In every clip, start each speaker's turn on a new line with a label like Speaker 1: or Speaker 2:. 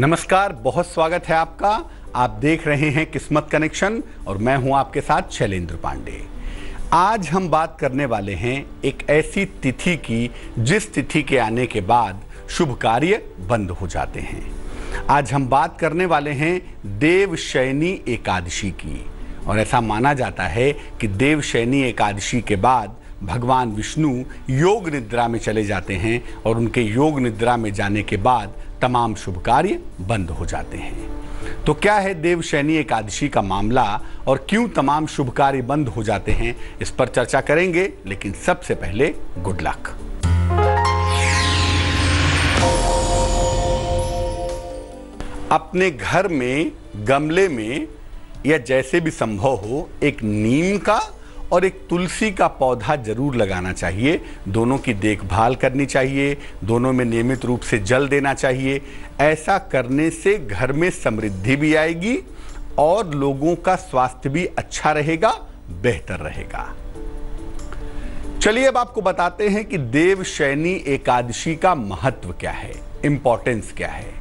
Speaker 1: नमस्कार, बहुत स्वागत है आपका। आप देख रहे हैं किस्मत कनेक्शन और मैं हूं आपके साथ शैलेंद्र पांडे। आज हम बात करने वाले हैं एक ऐसी तिथि की जिस तिथि के आने के बाद शुभ कार्य बंद हो जाते हैं। आज हम बात करने वाले हैं देवशयनी एकादशी की। और ऐसा माना जाता है कि देवशयनी एकादशी के बाद भगवान विष्णु योग निद्रा में चले जाते हैं और उनके योग निद्रा में जाने के बाद तमाम शुभ कार्य बंद हो जाते हैं। तो क्या है देवशयनी एकादशी का मामला और क्यों तमाम शुभ कार्य बंद हो जाते हैं, इस पर चर्चा करेंगे। लेकिन सबसे पहले गुड लक। अपने घर में गमले में या जैसे भी संभव हो एक नीम का और एक तुलसी का पौधा जरूर लगाना चाहिए। दोनों की देखभाल करनी चाहिए, दोनों में नियमित रूप से जल देना चाहिए। ऐसा करने से घर में समृद्धि भी आएगी और लोगों का स्वास्थ्य भी अच्छा रहेगा, बेहतर रहेगा। चलिए अब आपको बताते हैं कि देवशयनी एकादशी का महत्व क्या है, इंपॉर्टेंस क्या है।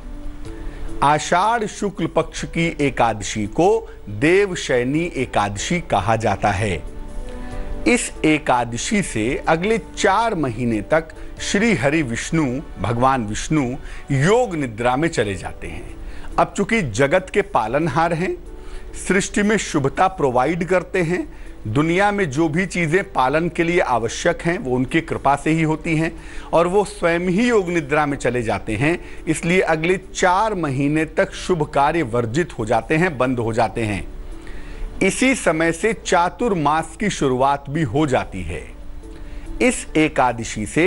Speaker 1: आषाढ़ शुक्ल पक्ष की एकादशी को देवशयनी एकादशी कहा जाता है। इस एकादशी से अगले 4 महीने तक श्री हरि विष्णु भगवान विष्णु योग निद्रा में चले जाते हैं। अब चूंकि जगत के पालनहार हैं, सृष्टि में शुभता प्रोवाइड करते हैं, दुनिया में जो भी चीजें पालन के लिए आवश्यक हैं वो उनकी कृपा से ही होती हैं और वो स्वयं ही योग निद्रा में चले जाते हैं। इसलिए अगले 4 महीने तक शुभ कार्य वर्जित हो जाते हैं, बंद हो जाते हैं। इसी समय से चातुर्मास की शुरुआत भी हो जाती है। इस एकादशी से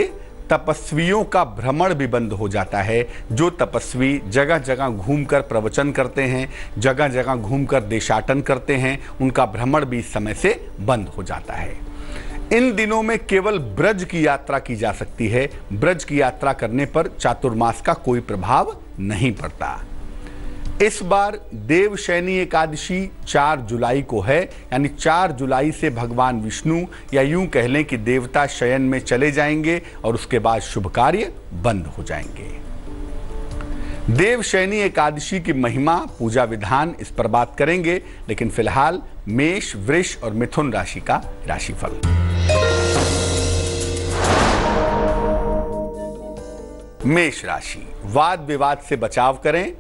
Speaker 1: तपस्वियों का भ्रमण भी बंद हो जाता है। जो तपस्वी जगह जगह घूमकर प्रवचन करते हैं, जगह जगह घूमकर देशाटन करते हैं, उनका भ्रमण भी इस समय से बंद हो जाता है। इन दिनों में केवल ब्रज की यात्रा की जा सकती है। ब्रज की यात्रा करने पर चातुर्मास का कोई प्रभाव नहीं पड़ता। इस बार देवशयनी एकादशी 4 जुलाई को है, यानी 4 जुलाई से भगवान विष्णु या यूं कह लें कि देवता शयन में चले जाएंगे और उसके बाद शुभ कार्य बंद हो जाएंगे। देवशयनी एकादशी की महिमा, पूजा विधान, इस पर बात करेंगे। लेकिन फिलहाल मेष, वृष और मिथुन राशि का राशिफल। मेष राशि, वाद विवाद से बचाव करें,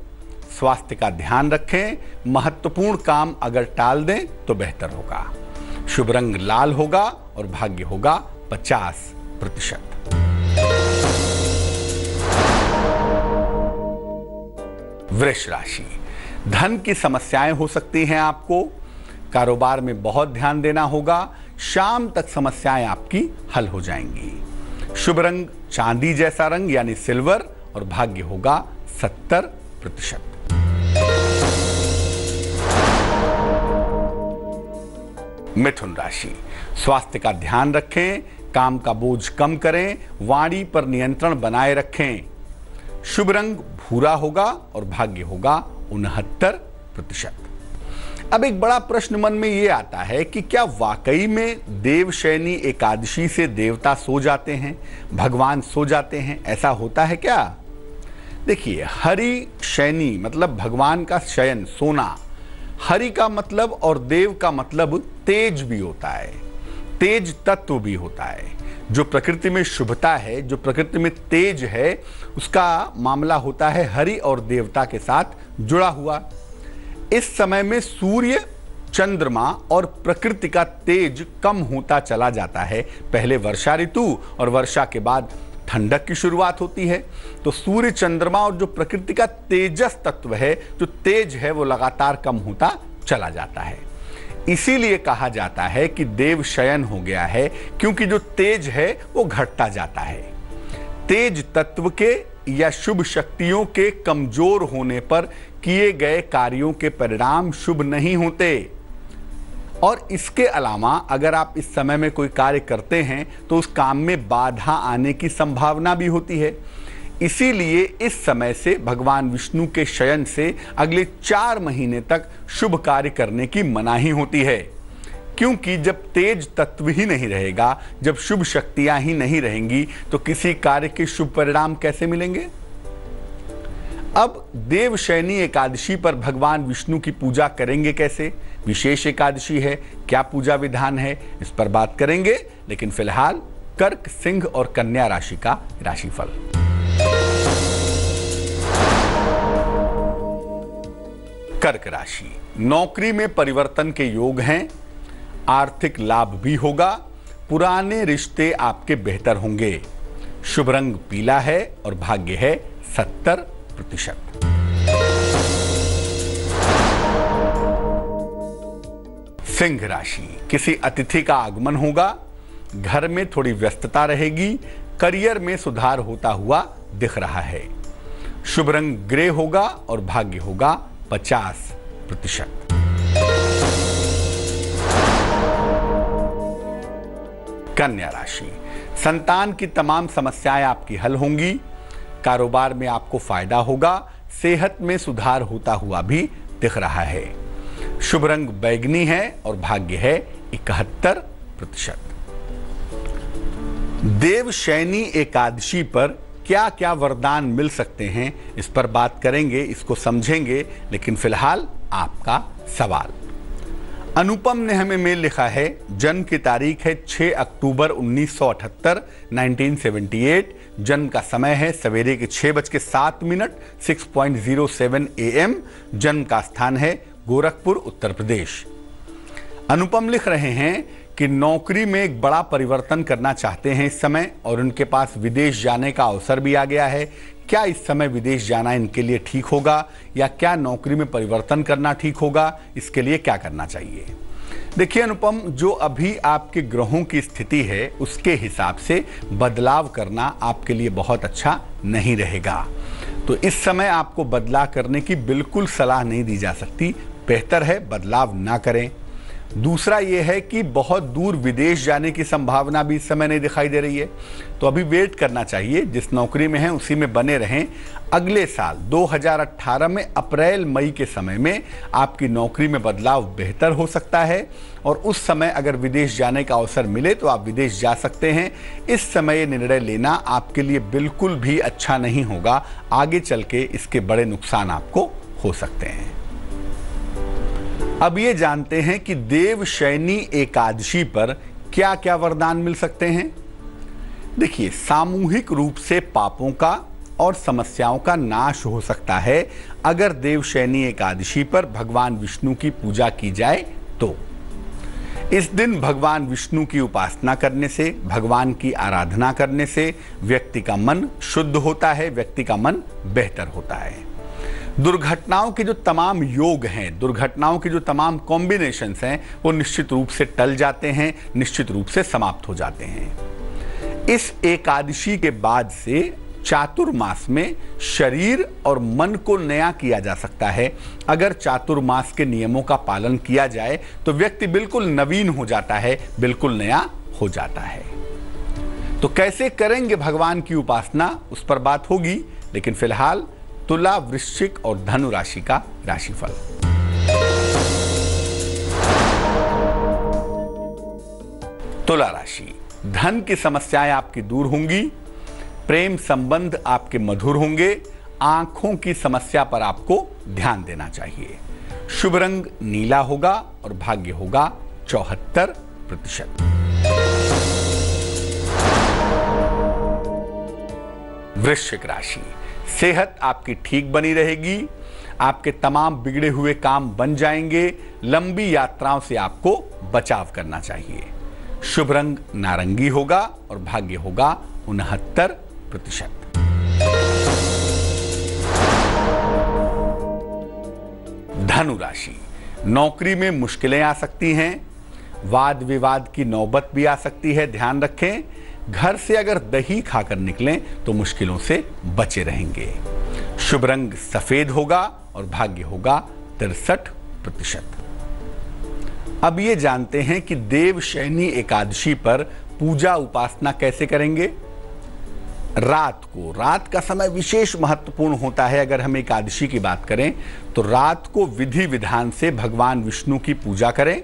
Speaker 1: स्वास्थ्य का ध्यान रखें, महत्वपूर्ण काम अगर टाल दें तो बेहतर होगा। शुभ रंग लाल होगा और भाग्य होगा 50%। वृष राशि, धन की समस्याएं हो सकती हैं आपको, कारोबार में बहुत ध्यान देना होगा। शाम तक समस्याएं आपकी हल हो जाएंगी। शुभ रंग चांदी जैसा रंग यानी सिल्वर और भाग्य होगा 70%। मिथुन राशि, स्वास्थ्य का ध्यान रखें, काम का बोझ कम करें, वाणी पर नियंत्रण बनाए रखें। शुभ रंग भूरा होगा और भाग्य होगा 69%। अब एक बड़ा प्रश्न मन में ये आता है कि क्या वाकई में देवशयनी एकादशी से देवता सो जाते हैं, भगवान सो जाते हैं? ऐसा होता है क्या? देखिए, हरि शयनी मतलब भगवान का शयन, सोना। हरि का मतलब और देव का मतलब तेज भी होता है, तेज तत्व भी होता है। जो प्रकृति में शुभता है, जो प्रकृति में तेज है, उसका मामला होता है हरि और देवता के साथ जुड़ा हुआ। इस समय में सूर्य, चंद्रमा और प्रकृति का तेज कम होता चला जाता है। पहले वर्षा ऋतु और वर्षा के बाद ठंडक की शुरुआत होती है। तो सूर्य, चंद्रमा और जो प्रकृति का तेजस तत्व है, जो तेज है, वो लगातार कम होता चला जाता है। इसीलिए कहा जाता है कि देव शयन हो गया है, क्योंकि जो तेज है वो घटता जाता है। तेज तत्व के या शुभ शक्तियों के कमजोर होने पर किए गए कार्यों के परिणाम शुभ नहीं होते। और इसके अलावा अगर आप इस समय में कोई कार्य करते हैं तो उस काम में बाधा आने की संभावना भी होती है। इसीलिए इस समय से भगवान विष्णु के शयन से अगले 4 महीने तक शुभ कार्य करने की मनाही होती है। क्योंकि जब तेज तत्व ही नहीं रहेगा, जब शुभ शक्तियां ही नहीं रहेंगी, तो किसी कार्य के शुभ परिणाम कैसे मिलेंगे? अब देवशयनी एकादशी पर भगवान विष्णु की पूजा करेंगे कैसे, विशेष एकादशी है, क्या पूजा विधान है, इस पर बात करेंगे। लेकिन फिलहाल कर्क, सिंह और कन्या राशि का राशिफल। कर्क राशि, नौकरी में परिवर्तन के योग हैं, आर्थिक लाभ भी होगा, पुराने रिश्ते आपके बेहतर होंगे। शुभ रंग पीला है और भाग्य है 70%। सिंह राशि, किसी अतिथि का आगमन होगा, घर में थोड़ी व्यस्तता रहेगी, करियर में सुधार होता हुआ दिख रहा है। शुभ रंग ग्रे होगा और भाग्य होगा 50%। कन्या राशि, संतान की तमाम समस्याएं आपकी हल होंगी, कारोबार में आपको फायदा होगा, सेहत में सुधार होता हुआ भी दिख रहा है। शुभ रंग बैगनी है और भाग्य है 71%। देवशयनी एकादशी पर क्या क्या वरदान मिल सकते हैं, इस पर बात करेंगे, इसको समझेंगे। लेकिन फिलहाल आपका सवाल। अनुपम ने हमें मेल लिखा है, जन्म की तारीख है 6 अक्टूबर 1978, 1978। जन्म का समय है सवेरे के 6:07, 6:07 AM। जन्म का स्थान है गोरखपुर, उत्तर प्रदेश। अनुपम लिख रहे हैं कि नौकरी में एक बड़ा परिवर्तन करना चाहते हैं इस समय, और उनके पास विदेश जाने का अवसर भी आ गया है। क्या इस समय विदेश जाना इनके लिए ठीक होगा, या क्या नौकरी में परिवर्तन करना ठीक होगा, इसके लिए क्या करना चाहिए? देखिए अनुपम, जो अभी आपके ग्रहों की स्थिति है उसके हिसाब से बदलाव करना आपके लिए बहुत अच्छा नहीं रहेगा। तो इस समय आपको बदलाव करने की बिल्कुल सलाह नहीं दी जा सकती, बेहतर है बदलाव ना करें। दूसरा ये है कि बहुत दूर विदेश जाने की संभावना भी इस समय नहीं दिखाई दे रही है, तो अभी वेट करना चाहिए, जिस नौकरी में हैं उसी में बने रहें। अगले साल 2018 में अप्रैल मई के समय में आपकी नौकरी में बदलाव बेहतर हो सकता है, और उस समय अगर विदेश जाने का अवसर मिले तो आप विदेश जा सकते हैं। इस समय ये निर्णय लेना आपके लिए बिल्कुल भी अच्छा नहीं होगा, आगे चल के इसके बड़े नुकसान आपको हो सकते हैं। अब ये जानते हैं कि देवशयनी एकादशी पर क्या क्या वरदान मिल सकते हैं। देखिए, सामूहिक रूप से पापों का और समस्याओं का नाश हो सकता है अगर देवशयनी एकादशी पर भगवान विष्णु की पूजा की जाए तो। इस दिन भगवान विष्णु की उपासना करने से, भगवान की आराधना करने से व्यक्ति का मन शुद्ध होता है, व्यक्ति का मन बेहतर होता है। दुर्घटनाओं के जो तमाम योग हैं, दुर्घटनाओं के जो तमाम कॉम्बिनेशंस हैं, वो निश्चित रूप से टल जाते हैं, निश्चित रूप से समाप्त हो जाते हैं। इस एकादशी के बाद से चातुर्मास में शरीर और मन को नया किया जा सकता है। अगर चातुर्मास के नियमों का पालन किया जाए तो व्यक्ति बिल्कुल नवीन हो जाता है, बिल्कुल नया हो जाता है। तो कैसे करेंगे भगवान की उपासना, उस पर बात होगी। लेकिन फिलहाल तुला, वृश्चिक और धनु राशि का राशिफल। तुला राशि, धन की समस्याएं आपकी दूर होंगी, प्रेम संबंध आपके मधुर होंगे, आंखों की समस्या पर आपको ध्यान देना चाहिए। शुभ रंग नीला होगा और भाग्य होगा 74%। वृश्चिक राशि, सेहत आपकी ठीक बनी रहेगी, आपके तमाम बिगड़े हुए काम बन जाएंगे, लंबी यात्राओं से आपको बचाव करना चाहिए। शुभ रंग नारंगी होगा और भाग्य होगा 69%। धनु राशि, नौकरी में मुश्किलें आ सकती हैं, वाद विवाद की नौबत भी आ सकती है, ध्यान रखें। घर से अगर दही खाकर निकलें तो मुश्किलों से बचे रहेंगे। शुभ रंग सफेद होगा और भाग्य होगा 63%। अब ये जानते हैं कि देवशयनी एकादशी पर पूजा उपासना कैसे करेंगे। रात का समय विशेष महत्वपूर्ण होता है। अगर हम एकादशी की बात करें तो रात को विधि विधान से भगवान विष्णु की पूजा करें,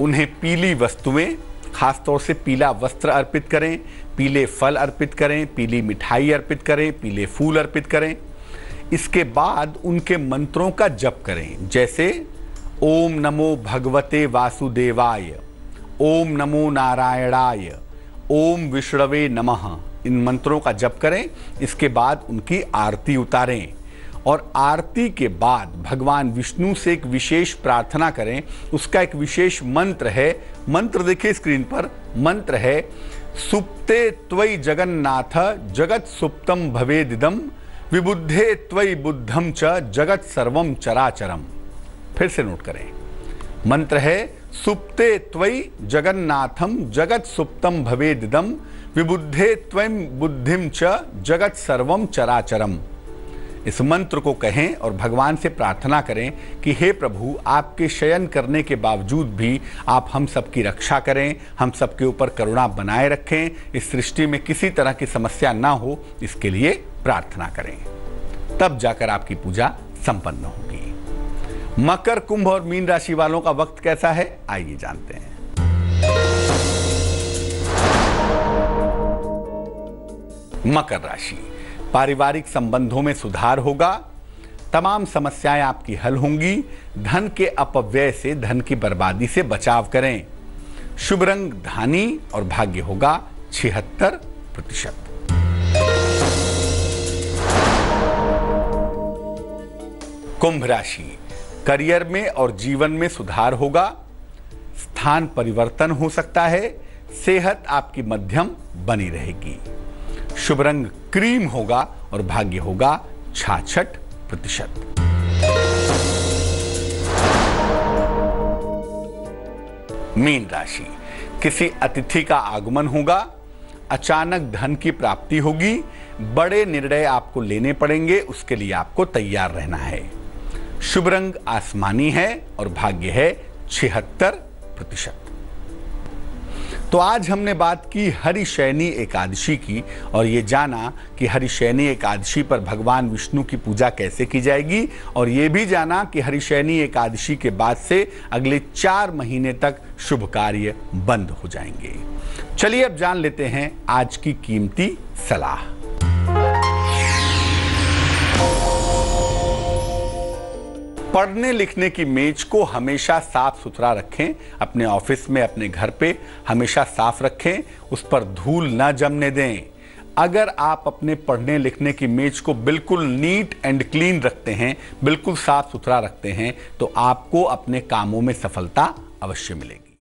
Speaker 1: उन्हें पीली वस्तुएं, खासतौर से पीला वस्त्र अर्पित करें, पीले फल अर्पित करें, पीली मिठाई अर्पित करें, पीले फूल अर्पित करें। इसके बाद उनके मंत्रों का जप करें, जैसे ओम नमो भगवते वासुदेवाय, ओम नमो नारायणाय, ओम विष्णवे नमः। इन मंत्रों का जप करें। इसके बाद उनकी आरती उतारें और आरती के बाद भगवान विष्णु से एक विशेष प्रार्थना करें। उसका एक विशेष मंत्र है, मंत्र देखिए स्क्रीन पर, मंत्र है सुप्ते त्वयि जगन्नाथ जगत सुप्तम भवेदिदम विबुद्धे त्वयि बुद्धम च जगत सर्वम चराचरम। फिर से नोट करें, मंत्र है सुप्ते त्वयि जगन्नाथम जगत सुप्तम भवेदिदम विबुद्धे त्वयि बुद्धिम च जगत सर्वम चराचरम। इस मंत्र को कहें और भगवान से प्रार्थना करें कि हे प्रभु, आपके शयन करने के बावजूद भी आप हम सबकी रक्षा करें, हम सबके ऊपर करुणा बनाए रखें, इस सृष्टि में किसी तरह की समस्या ना हो, इसके लिए प्रार्थना करें। तब जाकर आपकी पूजा संपन्न होगी। मकर, कुंभ और मीन राशि वालों का वक्त कैसा है, आइए जानते हैं। मकर राशि, पारिवारिक संबंधों में सुधार होगा, तमाम समस्याएं आपकी हल होंगी। धन के अपव्यय से, धन की बर्बादी से बचाव करें। शुभ रंग धानी और भाग्य होगा 76%। कुंभ राशि, करियर में और जीवन में सुधार होगा, स्थान परिवर्तन हो सकता है, सेहत आपकी मध्यम बनी रहेगी। शुभ रंग क्रीम होगा और भाग्य होगा 66%। मीन राशि, किसी अतिथि का आगमन होगा, अचानक धन की प्राप्ति होगी, बड़े निर्णय आपको लेने पड़ेंगे, उसके लिए आपको तैयार रहना है। शुभ रंग आसमानी है और भाग्य है 76%। तो आज हमने बात की हरिशयनी एकादशी की और ये जाना कि हरिशयनी एकादशी पर भगवान विष्णु की पूजा कैसे की जाएगी, और ये भी जाना कि हरिशयनी एकादशी के बाद से अगले 4 महीने तक शुभ कार्य बंद हो जाएंगे। चलिए अब जान लेते हैं आज की कीमती सलाह। पढ़ने लिखने की मेज को हमेशा साफ सुथरा रखें, अपने ऑफिस में, अपने घर पे हमेशा साफ रखें, उस पर धूल ना जमने दें। अगर आप अपने पढ़ने लिखने की मेज को बिल्कुल नीट एंड क्लीन रखते हैं, बिल्कुल साफ सुथरा रखते हैं, तो आपको अपने कामों में सफलता अवश्य मिलेगी।